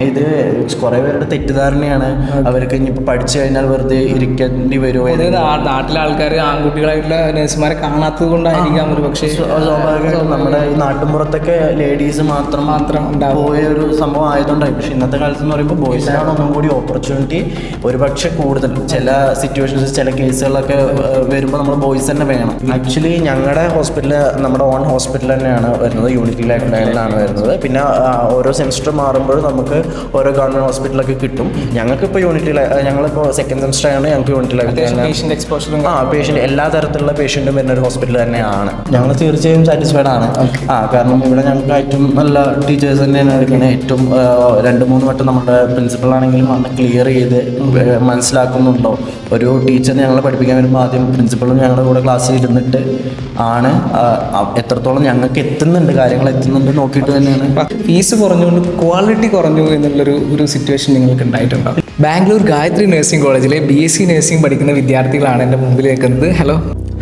ഇത് കുറെ പേരുടെ തെറ്റിദ്ധാരണയാണ്. അവർക്ക് ഇനിയിപ്പോൾ പഠിച്ചു കഴിഞ്ഞാൽ വെറുതെ ഇരിക്കേണ്ടി വരുമോ? നാട്ടിലെ ആൾക്കാർ ആൺകുട്ടികളായിട്ടുള്ള നഴ്സുമാരെ കാണാത്തത് കൊണ്ടായിരിക്കാം ഒരു പക്ഷേ. സ്വാഭാവികമായിട്ടും നമ്മുടെ ഈ നാട്ടിൻപുറത്തൊക്കെ ലേഡീസ് മാത്രം പോയ ഒരു സംഭവം ആയതുകൊണ്ടായി. പക്ഷെ ഇന്നത്തെ കാലത്ത് എന്ന് പറയുമ്പോൾ ബോയ്സിനാണ് ഒന്നും കൂടി ഓപ്പർച്യൂണിറ്റി ഒരുപക്ഷെ കൂടുതൽ. ചില സിറ്റുവേഷൻസ് ചില കേസുകളൊക്കെ വരുമ്പോൾ നമ്മൾ ബോയ്സ് തന്നെ വേണം. ആക്ച്വലി ഞങ്ങളുടെ ഹോസ്പിറ്റൽ നമ്മുടെ ഓൺ ഹോസ്പിറ്റൽ തന്നെയാണ് വരുന്നത്, യൂണിറ്റി ലൈഫ് ലൈനിലാണ് വരുന്നത്. പിന്നെ ഓരോ സെമിസ്റ്റർ മാറുമ്പോഴും നമുക്ക് ഓരോ ഗവൺമെന്റ് ഹോസ്പിറ്റലൊക്കെ കിട്ടും. ഞങ്ങൾക്കിപ്പോൾ യൂണിറ്റി ഞങ്ങളിപ്പോൾ സെക്കൻഡ് സെമിസ്റ്റർ ആണ്. ഞങ്ങൾക്ക് യൂണിറ്റി ലൈഫ് പേഷ്യൻ്റ് എല്ലാ തരത്തിലുള്ള പേഷ്യൻറ്റും വരുന്ന ഒരു ഹോസ്പിറ്റൽ തന്നെയാണ്. ഞങ്ങൾ തീർച്ചയായും സാറ്റിസ്ഫൈഡ് ആണ്. കാരണം ഇവിടെ ഞങ്ങൾക്ക് ഏറ്റവും നല്ല ടീച്ചേഴ്സ് തന്നെയാണ് എടുക്കുന്നത്. ഏറ്റവും 2-3 വട്ടം നമ്മുടെ പ്രിൻസിപ്പളാണെങ്കിലും വന്ന് ക്ലിയർ ചെയ്ത് മനസ്സിലാക്കുന്നുണ്ടോ. ഒരു ടീച്ചറിനെ ഞങ്ങളെ പഠിപ്പിക്കാൻ വരുമ്പോൾ ആദ്യം പ്രിൻസിപ്പളും ഞങ്ങളുടെ കൂടെ ക്ലാസ്സിൽ ഇരുന്നിട്ട് ആണ് എത്രത്തോളം ഞങ്ങൾക്ക് എത്തുന്നുണ്ട്, കാര്യങ്ങൾ എത്തുന്നുണ്ട് നോക്കിയിട്ട് തന്നെയാണ്. ഫീസ് കുറഞ്ഞുകൊണ്ട് ക്വാളിറ്റി കുറഞ്ഞു എന്നുള്ളൊരു സിറ്റുവേഷൻ നിങ്ങൾക്ക് ഉണ്ടായിട്ടുണ്ടോ? ബാംഗ്ലൂർ ഗായത്രി നഴ്സിംഗ് കോളേജിലെ BSc നഴ്സിംഗ് പഠിക്കുന്ന വിദ്യാർത്ഥികളാണ് എൻ്റെ മുമ്പിൽ നിൽക്കുന്നത്. ഹലോ.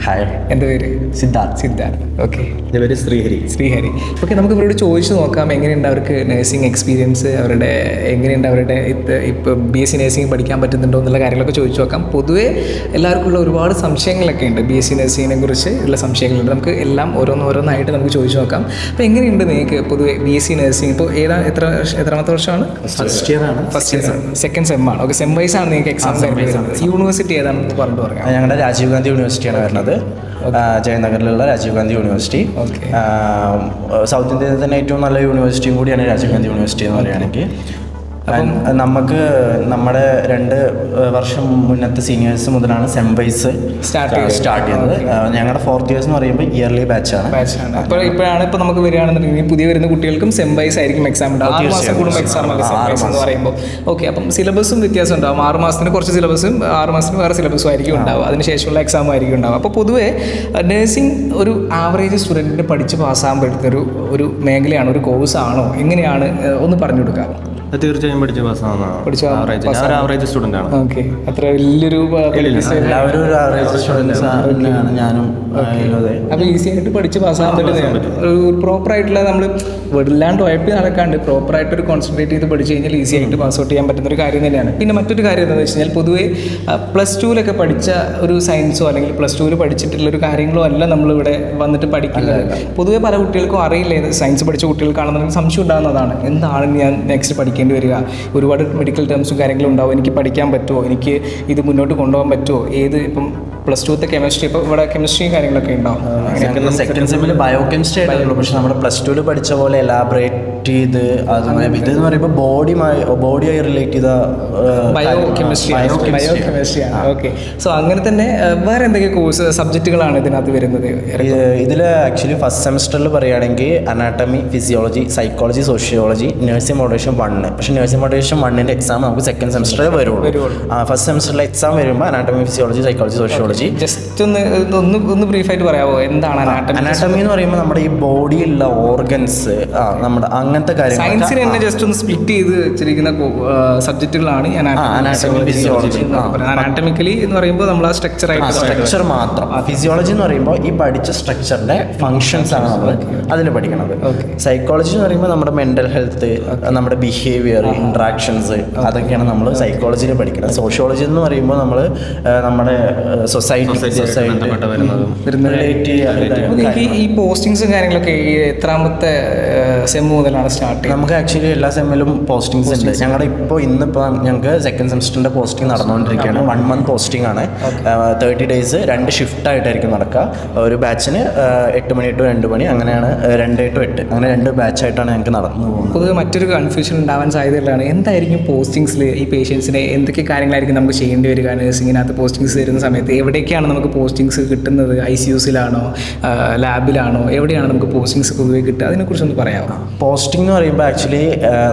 ഹായ്. എൻ്റെ പേര് സിദ്ധാർത്ഥ്. ഓക്കെ. എൻ്റെ പേര് ശ്രീഹരി. ഓക്കെ, നമുക്ക് ഇവരോട് ചോദിച്ചു നോക്കാം എങ്ങനെയുണ്ട് അവർക്ക് നഴ്സിംഗ് എക്സ്പീരിയൻസ്, എങ്ങനെയുണ്ട് അവരുടെ ഇപ്പോൾ BSc നഴ്സിംഗ് പഠിക്കാൻ പറ്റുന്നുണ്ടോ എന്നുള്ള കാര്യങ്ങളൊക്കെ ചോദിച്ചു നോക്കാം. പൊതുവേ എല്ലാവർക്കും ഉള്ള ഒരുപാട് സംശയങ്ങളൊക്കെ ഉണ്ട്. BSc നഴ്സിങ്ങിനെ കുറിച്ച് ഉള്ള സംശയങ്ങളുണ്ട്. നമുക്ക് എല്ലാം ഓരോന്നായിട്ട് നമുക്ക് ചോദിച്ചു നോക്കാം. അപ്പോൾ എങ്ങനെയുണ്ട് നിങ്ങൾക്ക് പൊതുവേ BSc നഴ്സിംഗ്? ഇപ്പോൾ എത്രാമത്തെ വർഷമാണ്? First year. സെക്കൻഡ് സെം ആണ്. ഓക്കെ, സെം വൈസ് ആണ് നിങ്ങൾക്ക് എക്സാം വരുന്നത്. യൂണിവേഴ്സിറ്റി ഏതാണെന്ന് പറഞ്ഞു പറയാം. ഞങ്ങളുടെ രാജീവ് ഗാന്ധി യൂണിവേഴ്സിറ്റിയാണ് വരുന്നത്, ജയനഗറിലുള്ള രാജീവ് ഗാന്ധി യൂണിവേഴ്സിറ്റി. സൗത്ത് ഇന്ത്യയിൽ തന്നെ ഏറ്റവും നല്ല യൂണിവേഴ്സിറ്റിയും കൂടിയാണ് രാജീവ് ഗാന്ധി യൂണിവേഴ്സിറ്റി എന്ന് പറയുകയാണെങ്കിൽ. നമുക്ക് നമ്മുടെ 2 വർഷം മുന്നത്തെ സീനിയേഴ്സ് മുതലാണ് സെം വൈസ് സ്റ്റാർട്ട് ചെയ്യുന്നത്. ഞങ്ങളുടെ 4th ഇയേഴ്സ് എന്ന് പറയുമ്പോൾ ഇയർലി ബാച്ചാണ്. അപ്പോൾ ഇപ്പോഴാണ് നമുക്ക് വരികയാണെന്നുണ്ടെങ്കിൽ പുതിയ വരുന്ന കുട്ടികൾക്കും സെം വൈസ് ആയിരിക്കും എക്സാം ഉണ്ടാവും. 6 മാസം കൂടുമ്പോൾ എക്സാം അല്ലേ സെം വൈസ് എന്ന് പറയുമ്പോൾ. ഓക്കെ, അപ്പം സിലബസും വ്യത്യാസം ഉണ്ടാവും. 6 മാസത്തിന് കുറച്ച് സിലബസും 6 മാസത്തിന് വേറെ സിലബസും ആയിരിക്കും ഉണ്ടാവും. അതിനുശേഷമുള്ള എക്സാമും ആയിരിക്കും ഉണ്ടാവും. അപ്പോൾ പൊതുവേ നഴ്സിംഗ് ഒരു ആവറേജ് സ്റ്റുഡൻറ്റിന് പഠിച്ച് പാസ്സാകാൻ പറ്റുന്ന ഒരു മേഖലയാണോ, ഒരു കോഴ്സാണോ, എങ്ങനെയാണ് ഒന്ന് പറഞ്ഞു കൊടുക്കാം? തീർച്ചയായും പഠിച്ച ആവറേജ് സ്റ്റുഡൻ്റ് ആണ്. ഓക്കെ, അത്ര വലിയൊരു എല്ലാവരും ഒരു ആവറേജ് സ്റ്റുഡൻസ് തന്നെയാണ് ഞാനും. അപ്പോൾ ഈസി ആയിട്ട് പഠിച്ച് പാസ്സാകാൻ പറ്റുന്നത് ഒരു പ്രോപ്പറായിട്ടുള്ള നമ്മൾ വെടില്ലാണ്ട് ഉഴപ്പി നടക്കാണ്ട് പ്രോപ്പറായിട്ടൊരു കോൺസെൻട്രേറ്റ് ചെയ്ത് പഠിച്ചു കഴിഞ്ഞാൽ ഈസി ആയിട്ട് പാസ് ഔട്ട് ചെയ്യാൻ പറ്റുന്ന ഒരു കാര്യം തന്നെയാണ്. പിന്നെ മറ്റൊരു കാര്യം എന്താണെന്ന് വെച്ച് കഴിഞ്ഞാൽ പൊതുവേ +2 പഠിച്ച ഒരു സയൻസോ അല്ലെങ്കിൽ +2 പഠിച്ചിട്ടുള്ളൊരു കാര്യങ്ങളോ അല്ല നമ്മളിവിടെ വന്നിട്ട് പഠിക്കുന്നത്. പൊതുവേ പല കുട്ടികൾക്കും അറിയില്ല. സയൻസ് പഠിച്ച കുട്ടികൾക്കാണെന്നുണ്ടെങ്കിൽ സംശയം ഉണ്ടാകുന്നതാണ്, എന്താണ് ഞാൻ നെക്സ്റ്റ് പഠിക്കേണ്ടി വരിക, ഒരുപാട് മെഡിക്കൽ ടേംസും കാര്യങ്ങളും ഉണ്ടാവും, എനിക്ക് പഠിക്കാൻ പറ്റുമോ, എനിക്ക് ഇത് മുന്നോട്ട് കൊണ്ടുപോകാൻ പറ്റുമോ, ഇപ്പം +2 കെമിസ്ട്രി, ഇപ്പോൾ ഇവിടെ കെമിസ്ട്രിയും കാര്യങ്ങളൊക്കെ ഉണ്ടാവും. സെക്കൻഡ് സെമ്മിൽ ബയോ കെമിസ്ട്രി ആയിട്ടുള്ളൂ. പക്ഷെ നമ്മുടെ +2 പഠിച്ച പോലെ എലാബറേറ്റ് ചെയ്ത് അതുമായി ഇതെന്ന് പറയുമ്പോൾ ബോഡിയായി റിലേറ്റ് ചെയ്ത ബയോ കെമിസ്ട്രിയാണ്. ഓക്കെ, സോ അങ്ങനെ തന്നെ വേറെ എന്തൊക്കെ കോഴ്സ് സബ്ജക്റ്റുകളാണ് ഇതിനകത്ത് വരുന്നത്? ഇതിൽ ആക്ച്വലി ഫസ്റ്റ് സെമിസ്റ്ററിൽ പറയുകയാണെങ്കിൽ anatomy, physiology, psychology, sociology, nursing moderation 1. പക്ഷേ നഴ്സിംഗ് മോഡറേഷൻ 1ന്റെ എക്സാം നമുക്ക് സെക്കൻഡ് സെമിസ്റ്ററിൽ വരുള്ളൂ. ഫസ്റ്റ് സെമിസ്റ്ററിലെ എക്സാം വരുമ്പോൾ anatomy, physiology, psychology, sociology. Just ഒന്ന് ബ്രീഫായിട്ട് പറയാമോ, എന്താണ് അനാട്ടമി എന്ന് പറയുമ്പോൾ നമ്മുടെ ഈ ബോഡിയിലുള്ള ഓർഗൻസ്, നമ്മുടെ അങ്ങനത്തെ കാര്യങ്ങൾ. സയൻസിന് തന്നെ ജസ്റ്റ് ഒന്ന് സ്പ്ലിറ്റ് ചെയ്ത് വെച്ചിരിക്കുന്ന സബ്ജക്റ്റുകളാണ് അനാട്ടമി, ഫിസിയോളജി. അനാട്ടമിക്കലി എന്ന് പറയുമ്പോൾ നമ്മൾ ആ സ്ട്രക്ചർ മാത്രം. ഫിസിയോളജി എന്ന് പറയുമ്പോൾ ഈ പഠിച്ച സ്ട്രക്ചറിന്റെ ഫങ്ഷൻസ് ആണ് നമ്മൾ അതിൽ പഠിക്കുന്നത്. സൈക്കോളജി എന്ന് പറയുമ്പോൾ നമ്മുടെ മെന്റൽ ഹെൽത്ത്, നമ്മുടെ ബിഹേവിയർ, ഇന്ററാക്ഷൻസ്, അതൊക്കെയാണ് നമ്മൾ സൈക്കോളജിയിൽ പഠിക്കുന്നത്. സോഷ്യോളജി എന്ന് പറയുമ്പോൾ നമ്മൾ നമ്മുടെ സൊസൈറ്റി ഈ പോസ്റ്റിങ്സും കാര്യങ്ങളൊക്കെ എത്രാമത്തെ സെം മുതലാണ് സ്റ്റാർട്ട് ചെയ്യുന്നത്? നമുക്ക് ആക്ച്വലി എല്ലാ സെമ്മിലും പോസ്റ്റിങ്സ് ഉണ്ട്. ഇന്നിപ്പോൾ ഞങ്ങൾക്ക് സെക്കൻഡ് സെമിസ്റ്ററിന്റെ പോസ്റ്റിംഗ് നടന്നുകൊണ്ടിരിക്കുകയാണ്. 1 month പോസ്റ്റിംഗ് ആണ്. 30 days 2 ഷിഫ്റ്റ് ആയിട്ടായിരിക്കും നടക്കുക. ഒരു ബാച്ചിന് 8 മണി to 2 മണി, അങ്ങനെയാണ് 2 to 8, അങ്ങനെ 2 ബാച്ചായിട്ടാണ് ഞങ്ങൾക്ക് നടന്നു പോകുന്നത്. പൊതുവെ മറ്റൊരു കൺഫ്യൂഷൻ ഉണ്ടാവാൻ സാധ്യതയുള്ളതാണ്, എന്തായിരിക്കും പോസ്റ്റിങ്സിൽ ഈ പേഷ്യൻസിനെ എന്തൊക്കെ കാര്യങ്ങളായിരിക്കും നമുക്ക് ചെയ്യേണ്ടി വരിക നഴ്സിങ്ങിനകത്ത് പോസ്റ്റിങ്സ് വരുന്ന സമയത്ത്? എവിടേക്കാണ് നമുക്ക് പോസ്റ്റിങ്സ് കിട്ടുന്നത്? ICUസിലാണോ, ലാബിലാണോ, എവിടെയാണ് നമുക്ക് പോസ്റ്റിങ്സ് പൊതുവെ കിട്ടുക? അതിനെക്കുറിച്ചൊന്ന് പറയാമോ? പോസ്റ്റിംഗ് എന്ന് പറയുമ്പോൾ ആക്ച്വലി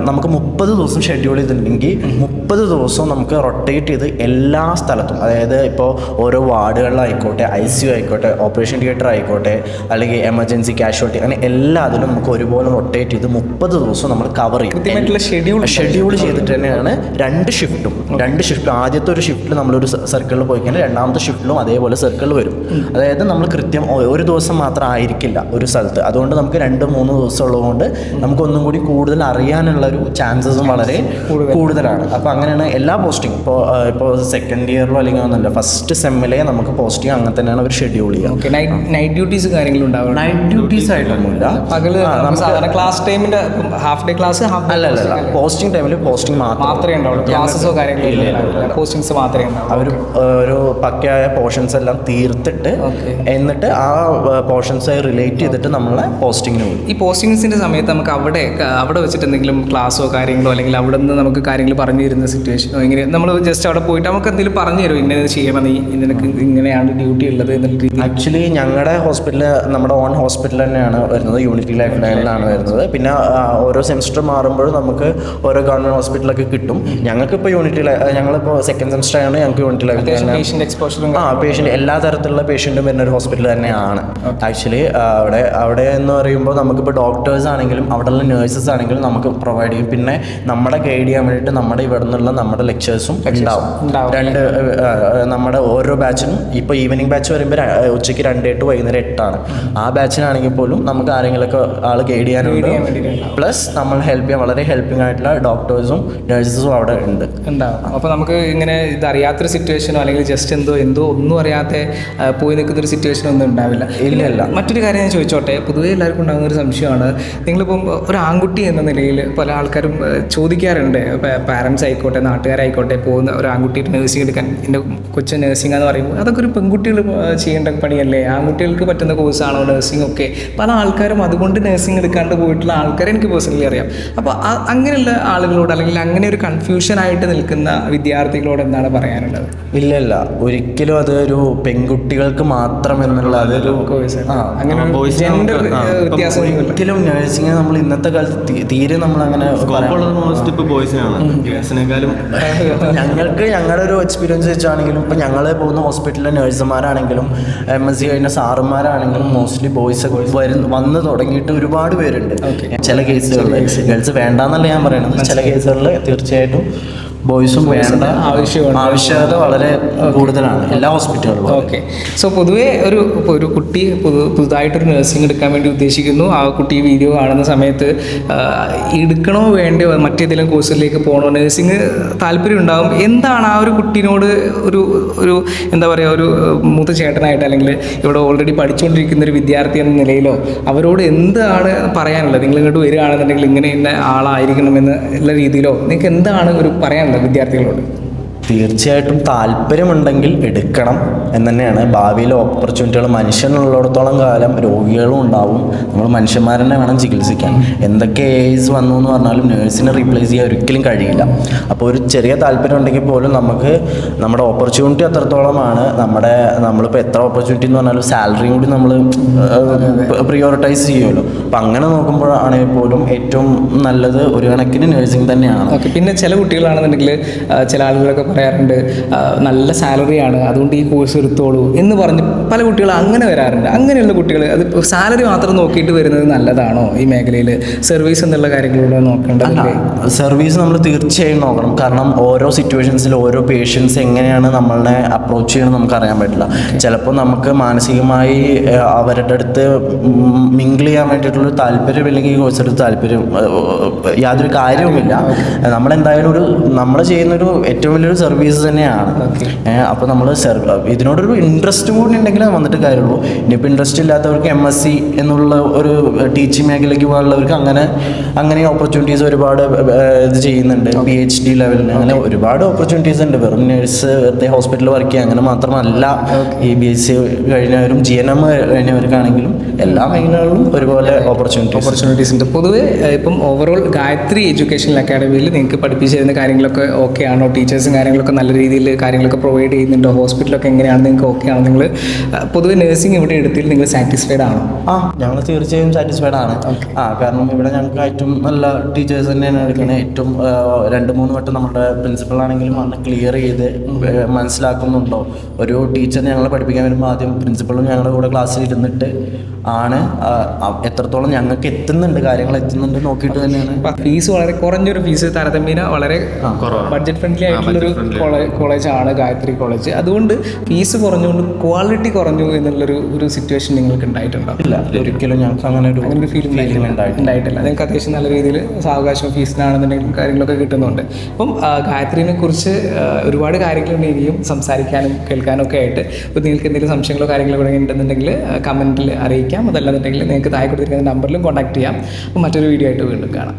നമുക്ക് 30 ദിവസം ഷെഡ്യൂൾ ചെയ്തിട്ടുണ്ടെങ്കിൽ 30 ദിവസവും നമുക്ക് റൊട്ടേറ്റ് ചെയ്ത് എല്ലാ സ്ഥലത്തും, അതായത് ഇപ്പോൾ ഓരോ വാർഡുകളിലായിക്കോട്ടെ, ICU ആയിക്കോട്ടെ, ഓപ്പറേഷൻ തിയേറ്റർ ആയിക്കോട്ടെ, അല്ലെങ്കിൽ എമർജൻസി കാഷ്വാലിറ്റി, അങ്ങനെ എല്ലാത്തിലും നമുക്ക് ഒരുപോലെ റൊട്ടേറ്റ് ചെയ്ത് 30 ദിവസം നമ്മൾ കവർ ചെയ്യും. ഷെഡ്യൂൾ ചെയ്തിട്ട് തന്നെയാണ് 2 ഷിഫ്റ്റും. ആദ്യത്തെ ഒരു ഷിഫ്റ്റിൽ നമ്മളൊരു സർക്കിളിൽ പോയി കഴിഞ്ഞാൽ രണ്ടാമത്തെ ഷിഫ്റ്റിൽ ആണെങ്കിലും അതേപോലെ സർക്കിൾ വരും. അതായത് നമ്മൾ കൃത്യം ഒരു ദിവസം മാത്രം ആയിരിക്കില്ല ഒരു സ്ഥലത്ത്. അതുകൊണ്ട് നമുക്ക് 2-3 ദിവസം ഉള്ളതുകൊണ്ട് നമുക്കൊന്നും കൂടി കൂടുതൽ അറിയാനുള്ള ഒരു ചാൻസസും വളരെ കൂടുതലാണ്. അപ്പോൾ അങ്ങനെയാണ് എല്ലാ പോസ്റ്റിംഗ് ഇപ്പോൾ സെക്കൻഡ് ഇയറിലോ അല്ലെങ്കിൽ ഒന്നുമില്ല, ഫസ്റ്റ് സെമ്മിലെ നമുക്ക് പോസ്റ്റിംഗ് അങ്ങനെ തന്നെയാണ് അവർ ഷെഡ്യൂൾ ചെയ്യുക. നൈറ്റ് ഡ്യൂട്ടീസ് കാര്യങ്ങളും ഉണ്ടാവും? നൈറ്റ് ഡ്യൂട്ടീസ് ആയിട്ടൊന്നുമില്ല. പകല് സാധാരണ ക്ലാസ് ടൈമിന്റെ ഹാഫ് ഡേ ക്ലാസ് അല്ല പോസ്റ്റിംഗ് ടൈമിൽ പോസ്റ്റിംഗ് മാത്രമേ ഉണ്ടാവുള്ളൂ. ക്ലാസ്സോ കാര്യങ്ങളോ പോസ്റ്റിംഗ്സ് മാത്രമേ ഉണ്ടാവും. അവർ ഒരു പക്കയായ പോർഷൻസ് എല്ലാം തീർത്തിട്ട് എന്നിട്ട് ആ പോർഷൻസ് റിലേറ്റ് ചെയ്തിട്ട് നമ്മളെ പോസ്റ്റിങ്ങിന് പോകും. ഈ പോസ്റ്റിങ്സിന്റെ സമയത്ത് നമുക്ക് അവിടെ വെച്ചിട്ട് എന്തെങ്കിലും ക്ലാസ്സോ കാര്യങ്ങളോ അല്ലെങ്കിൽ അവിടെ നിന്ന് നമുക്ക് കാര്യങ്ങൾ പറഞ്ഞു തരുന്ന സിറ്റുവേഷനോ എങ്ങനെ നമ്മൾ ജസ്റ്റ് അവിടെ പോയിട്ട് നമുക്ക് എന്തെങ്കിലും പറഞ്ഞു തരും ഇന്നത് ചെയ്യണം, നീ നിനക്ക് ഇങ്ങനെയാണ് ഡ്യൂട്ടി ഉള്ളത് എന്നിട്ട്? ആക്ച്വലി ഞങ്ങളുടെ ഹോസ്പിറ്റൽ നമ്മുടെ ഓൺ ഹോസ്പിറ്റൽ തന്നെയാണ് വരുന്നത്, യൂണിറ്റി ലൈഫ് ലൈനിലാണ് വരുന്നത്. പിന്നെ ഓരോ സെമിസ്റ്റർ മാറുമ്പോഴും നമുക്ക് ഓരോ ഗവൺമെൻറ് ഹോസ്പിറ്റലൊക്കെ കിട്ടും. ഞങ്ങൾക്കിപ്പോൾ ഞങ്ങളിപ്പോൾ സെക്കൻഡ് സെമിസ്റ്റർ ആണ്, ഞങ്ങൾക്ക് യൂണിറ്റി ലൈഫ് പേഷ്യൻ്റ് എല്ലാ തരത്തിലുള്ള പേഷ്യൻറ്റും വരുന്ന ഒരു ഹോസ്പിറ്റൽ തന്നെയാണ്. ആക്ച്വലി അവിടെ എന്ന് പറയുമ്പോൾ നമുക്കിപ്പോൾ ഡോക്ടേഴ്സ് ആണെങ്കിലും അവിടെയുള്ള നേഴ്സസ് ആണെങ്കിലും നമുക്ക് പ്രൊവൈഡ് ചെയ്യും. പിന്നെ നമ്മളെ ഗൈഡ് ചെയ്യാൻ വേണ്ടിയിട്ട് നമ്മുടെ ഇവിടെ നിന്നുള്ള നമ്മുടെ ലെക്ചേഴ്സും ഉണ്ടാവും. നമ്മുടെ ഓരോ ബാച്ചിനും ഇപ്പോൾ ഈവനിങ് ബാച്ച് വരുമ്പോൾ ഉച്ചയ്ക്ക് 2 to വൈകുന്നേരം 8 ആ ബാച്ചിനാണെങ്കിൽ പോലും നമുക്ക് ആരെങ്കിലുമൊക്കെ ആൾ ഗൈഡ് ചെയ്യാനുണ്ട്. പ്ലസ് നമ്മൾ ഹെൽപ്പ് ചെയ്യാൻ വളരെ ഹെൽപ്പിംഗ് ആയിട്ടുള്ള ഡോക്ടേഴ്സും നഴ്സസും അവിടെ ഉണ്ടാവും. അപ്പോൾ നമുക്ക് ഇങ്ങനെ ഇതറിയാത്തൊരു സിറ്റുവേഷനോ അല്ലെങ്കിൽ ജസ്റ്റ് എന്തോ ഒന്നും അറിയാത്ത പോയി നിൽക്കുന്നൊരു സിറ്റുവേഷൻ ഒന്നും ഉണ്ടാവില്ല. ഇല്ല. മറ്റൊരു കാര്യം ഞാൻ ചോദിച്ചോട്ടെ, പൊതുവേ എല്ലാവർക്കും ഉണ്ടാകുന്ന ഒരു സംശയമാണ്, നിങ്ങളിപ്പം ഒരു ആൺകുട്ടി എന്ന നിലയിൽ പല ആൾക്കാരും ചോദിക്കാറുണ്ട്, പാരൻസ് ആയിക്കോട്ടെ നാട്ടുകാരായിക്കോട്ടെ, പോകുന്ന ഒരു ആൺകുട്ടിയുടെ നഴ്സിംഗ് എടുക്കാൻ, എൻ്റെ കൊച്ചു നഴ്സിംഗ് എന്ന് പറയുമ്പോൾ അതൊക്കെ ഒരു പെൺകുട്ടികൾ ചെയ്യേണ്ട പണിയല്ലേ? ആൺകുട്ടികൾക്ക് പറ്റുന്ന കോഴ്സാണോ നഴ്സിംഗ് ഒക്കെ? പല ആൾക്കാരും അതുകൊണ്ട് നഴ്സിംഗ് എടുക്കാണ്ട് പോയിട്ടുള്ള ആൾക്കാരെ എനിക്ക് പേഴ്സണലി അറിയാം. അപ്പോൾ അങ്ങനെയുള്ള ആളുകളോട് അല്ലെങ്കിൽ അങ്ങനെ ഒരു കൺഫ്യൂഷനായിട്ട് നിൽക്കുന്ന വിദ്യാർത്ഥികളോട് എന്താണ് പറയാനുള്ളത്? ഇല്ല, ഒരിക്കലും അതൊരു പെൺകുട്ടികൾക്ക് മാത്രം എന്നുള്ള അതൊരു ഒരിക്കലും നഴ്സിംഗ് നമ്മൾ ഇന്നത്തെ കാലത്ത് തീരെ നമ്മൾ അങ്ങനെ ഞങ്ങൾക്ക് ഞങ്ങളുടെ ഒരു എക്സ്പീരിയൻസ് വെച്ചാണെങ്കിലും ഇപ്പം ഞങ്ങൾ പോകുന്ന ഹോസ്പിറ്റലിലെ നഴ്സുമാരാണെങ്കിലും MSc കഴിഞ്ഞ സാറുമാരാണെങ്കിലും മോസ്റ്റ്ലി ബോയ്സ് വന്ന് തുടങ്ങിയിട്ട് ഒരുപാട് പേരുണ്ട്. ചില കേസുകളിൽ ഗേൾസ് വേണ്ടാന്നല്ല ഞാൻ പറയുന്നത്, ചില കേസുകളിൽ തീർച്ചയായിട്ടും ബോയ്സും വേണ്ട ആവശ്യകത വളരെ കൂടുതലാണ് എല്ലാ ഹോസ്പിറ്റലുകളിലും. ഓക്കെ. സോ പൊതുവേ ഒരു കുട്ടി പുതുതായിട്ടൊരു നഴ്സിംഗ് എടുക്കാൻ വേണ്ടി ഉദ്ദേശിക്കുന്നു. ആ കുട്ടി വീഡിയോ കാണുന്ന സമയത്ത് എടുക്കണോ വേണ്ടയോ മറ്റേതെങ്കിലും കോഴ്സിലേക്ക് പോകണോ, നഴ്സിംഗ് താല്പര്യം ഉണ്ടാകും. എന്താണ് ആ ഒരു കുട്ടീനോട് ഒരു എന്താ പറയുക, ഒരു മൂത്ത ചേട്ടനായിട്ട് അല്ലെങ്കിൽ ഇവിടെ ഓൾറെഡി പഠിച്ചുകൊണ്ടിരിക്കുന്ന ഒരു വിദ്യാർത്ഥി എന്ന നിലയിലോ അവരോട് എന്താണ് പറയാനുള്ളത്? നിങ്ങൾ ഇങ്ങോട്ട് വരികയാണെന്നുണ്ടെങ്കിൽ ഇങ്ങനെ ഇന്ന ആളായിരിക്കണമെന്ന് ഉള്ള രീതിയിലോ നിങ്ങൾക്ക് എന്താണ് ഒരു പറയാനുള്ളത് വിദ്യാർത്ഥികളോട്? തീർച്ചയായിട്ടും താല്പര്യമുണ്ടെങ്കിൽ എടുക്കണം എന്ന് തന്നെയാണ്. ഭാവിയിലെ ഓപ്പർച്യൂണിറ്റികൾ മനുഷ്യനുള്ളിടത്തോളം കാലം രോഗികളും ഉണ്ടാവും. നമ്മൾ മനുഷ്യന്മാരെന്നെ വേണം ചികിത്സിക്കാൻ. എന്തൊക്കെ ഏജ് വന്നു എന്ന് പറഞ്ഞാലും നേഴ്സിനെ റീപ്ലേസ് ചെയ്യാൻ ഒരിക്കലും കഴിയില്ല. അപ്പോൾ ഒരു ചെറിയ താല്പര്യം ഉണ്ടെങ്കിൽ പോലും നമുക്ക് നമ്മുടെ ഓപ്പർച്യൂണിറ്റി അത്രത്തോളമാണ്. നമ്മളിപ്പോൾ എത്ര ഓപ്പർച്യൂണിറ്റി എന്ന് പറഞ്ഞാലും സാലറിയും കൂടി നമ്മൾ പ്രിയോറിറ്റൈസ് ചെയ്യുമല്ലോ. അപ്പം അങ്ങനെ നോക്കുമ്പോഴാണെങ്കിൽ പോലും ഏറ്റവും നല്ലത് ഒരു കണക്കിന് നേഴ്സിംഗ് തന്നെയാണ്. ഓക്കെ. പിന്നെ ചില കുട്ടികളാണെന്നുണ്ടെങ്കിൽ ചില ആളുകളൊക്കെ പറയാറുണ്ട് നല്ല സാലറിയാണ് അതുകൊണ്ട് ഈ കോഴ്സ് എടുത്തോളൂ എന്ന് പറഞ്ഞ് പല കുട്ടികൾ അങ്ങനെ വരാറുണ്ട്. അങ്ങനെയുള്ള കുട്ടികൾ അത് സാലറി മാത്രം നോക്കിയിട്ട് വരുന്നത് നല്ലതാണോ ഈ മേഖലയിൽ? സർവീസ് എന്നുള്ള കാര്യങ്ങളിലൂടെ നോക്കേണ്ടത്? സർവീസ് നമ്മൾ തീർച്ചയായും നോക്കണം. കാരണം ഓരോ സിറ്റുവേഷൻസിൽ ഓരോ പേഷ്യൻസ് എങ്ങനെയാണ് നമ്മളെ അപ്രോച്ച് ചെയ്യണമെന്ന് നമുക്ക് അറിയാൻ പറ്റില്ല. ചിലപ്പോൾ നമുക്ക് മാനസികമായി അവരുടെ അടുത്ത് മിങ്കിൾ ചെയ്യാൻ വേണ്ടിയിട്ടുള്ളൊരു താല്പര്യമില്ലെങ്കിൽ ഈ കോഴ്സ് എടുത്ത് താല്പര്യം യാതൊരു കാര്യവുമില്ല. നമ്മളെന്തായാലും നമ്മൾ ചെയ്യുന്നൊരു ഏറ്റവും വലിയൊരു സർവീസ് തന്നെയാണ്. അപ്പോൾ നമ്മൾ ഇതിനോടൊരു ഇൻട്രസ്റ്റ് കൂടി ഉണ്ടെങ്കിൽ വന്നിട്ട് കാര്യമുള്ളൂ. ഇനിയിപ്പോൾ ഇൻട്രസ്റ്റ് ഇല്ലാത്തവർക്ക് MSc എന്നുള്ള ഒരു ടീച്ചിങ് മേഖലയ്ക്ക് പോകാനുള്ളവർക്ക് അങ്ങനെ ഓപ്പർച്യൂണിറ്റീസ് ഒരുപാട് ഇത് ചെയ്യുന്നുണ്ട്. PhD ലെവലിൽ അങ്ങനെ ഒരുപാട് ഓപ്പർച്യൂണിറ്റീസ് ഉണ്ട്. വെറും നേഴ്സ് വെറുതെ ഹോസ്പിറ്റലിൽ വർക്ക് ചെയ്യുക അങ്ങനെ മാത്രമല്ല. ഈ BSc കഴിഞ്ഞവരും GNM കഴിഞ്ഞവർക്കാണെങ്കിലും എല്ലാ മേഖലകളിലും ഒരുപോലെ ഓപ്പർച്യൂണിറ്റീസ് ഉണ്ട്. പൊതുവെ ഇപ്പം ഓവറോൾ ഗായത്രി എഡ്യൂക്കേഷണൽ അക്കാഡമിയിൽ നിങ്ങൾക്ക് പഠിപ്പിച്ചു തരുന്ന കാര്യങ്ങളൊക്കെ ഓക്കെ ആണോ? ടീച്ചേഴ്സും കാര്യങ്ങളൊക്കെ നല്ല രീതിയിൽ കാര്യങ്ങളൊക്കെ പ്രൊവൈഡ് ചെയ്യുന്നുണ്ടോ? ഹോസ്പിറ്റലൊക്കെ എങ്ങനെയാണ്? നിങ്ങൾക്ക് ഓക്കെ ആണോ? നിങ്ങൾ പൊതുവെ നഴ്സിംഗ് ഇവിടെ എടുത്തിൽ നിങ്ങൾ സാറ്റിസ്ഫൈഡ് ആണോ? ഞങ്ങൾ തീർച്ചയായും സാറ്റിസ്ഫൈഡ് ആണ്. കാരണം ഇവിടെ ഞങ്ങൾക്ക് ഏറ്റവും നല്ല ടീച്ചേഴ്സ് തന്നെയാണ് എടുക്കുന്നത്. ഏറ്റവും 2-3 വട്ടം നമ്മുടെ പ്രിൻസിപ്പളാണെങ്കിലും വന്ന് ക്ലിയർ ചെയ്ത് മനസ്സിലാക്കുന്നുണ്ടോ. ഒരു ടീച്ചർ ഞങ്ങളെ പഠിപ്പിക്കാൻ വരുമ്പോൾ ആദ്യം പ്രിൻസിപ്പളും ഞങ്ങളുടെ കൂടെ ക്ലാസ്സിൽ ഇരുന്നിട്ട് ആണ് എത്രത്തോളം ഞങ്ങൾക്ക് കാര്യങ്ങൾ എത്തുന്നുണ്ട് നോക്കിയിട്ട് തന്നെയാണ്. ഫീസ് വളരെ കുറഞ്ഞൊരു ഫീസ്, താരതമ്യേന വളരെ ബഡ്ജറ്റ് ഫ്രണ്ട്ലി ആയിട്ടുള്ളൊരു കോളേജാണ് ഗായത്രി കോളേജ്. അതുകൊണ്ട് ഫീസ് കുറഞ്ഞുകൊണ്ട് ക്വാളിറ്റി കുറഞ്ഞു എന്നുള്ളൊരു സിറ്റുവേഷൻ നിങ്ങൾക്ക് ഉണ്ടായിട്ടുണ്ടോ? ഇല്ല, ഒരിക്കലും ഞങ്ങൾക്ക് അങ്ങനെ ഒരു ഫീലിംഗ് ഉണ്ടായിട്ടില്ല. നിങ്ങൾക്ക് അത്യാവശ്യം നല്ല രീതിയിൽ സാവകാശം ഫീസിനാണെന്നുണ്ടെങ്കിലും കാര്യങ്ങളൊക്കെ കിട്ടുന്നുണ്ട്. അപ്പം ഗായത്രിനെ കുറിച്ച് ഒരുപാട് കാര്യങ്ങളുണ്ട് ഇനിയും സംസാരിക്കാനും കേൾക്കാനും ഒക്കെ ആയിട്ട്. അപ്പോൾ നിങ്ങൾക്ക് എന്തെങ്കിലും സംശയങ്ങളോ കാര്യങ്ങളോ കൂടെ ഉണ്ടെന്നുണ്ടെങ്കിൽ കമൻറ്റിൽ അറിയിക്കാം. അതല്ലാന്നുണ്ടെങ്കിൽ നിങ്ങൾക്ക് താഴെ കൊടുത്തിരിക്കുന്ന നമ്പറിലും കോൺടാക്ട് ചെയ്യാം. അപ്പോൾ മറ്റൊരു വീഡിയോ ആയിട്ട് വീണ്ടും കാണാം.